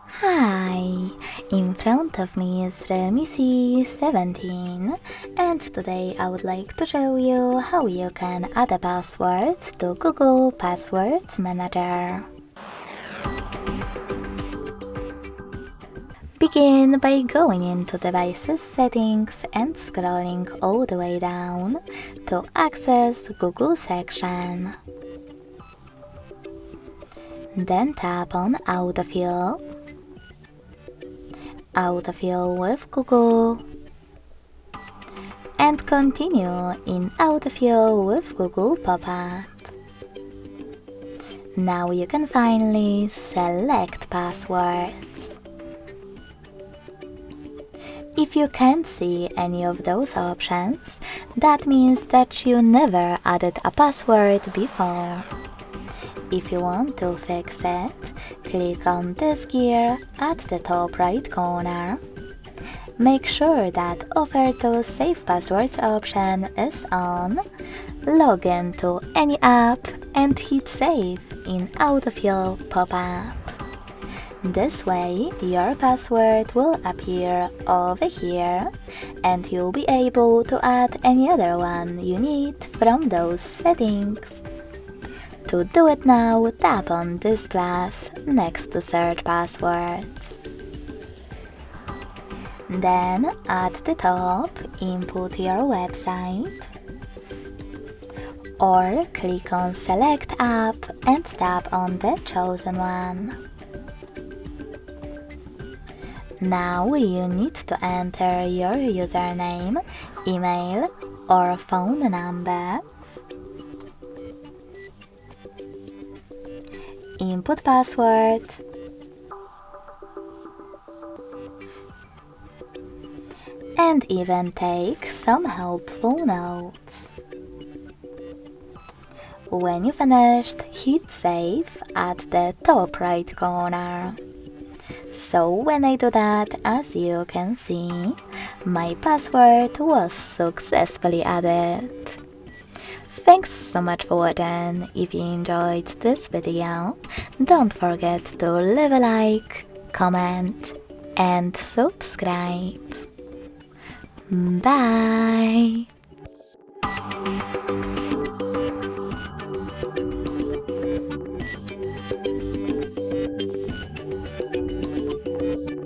Hi! In front of me is REALME C17 and today I would like to show you how you can add a password to Google Passwords Manager. Begin by going into Devices Settings and scrolling all the way down to access Google section. Then tap on Autofill with Google, and continue in Autofill with Google Pop-up. Now you can finally select passwords. If you can't see any of those options, that means that you never added a password before. If you want to fix it, click on this gear at the top right corner. Make sure that Offer to Save Passwords option is on, log in to any app and hit Save in Autofill pop-up. This way, your password will appear over here and you'll be able to add any other one you need from those settings. To do it now, tap on this plus next to Search Passwords. Then, at the top, input your website, or click on Select App and tap on the chosen one. Now you need to enter your username, email, or phone number. Input password, and even take some helpful notes. When you finished, hit Save at the top right corner. So when I do that, as you can see, my password was successfully added. Thanks so much for watching. If you enjoyed this video, don't forget to leave a like, comment, and subscribe. Bye!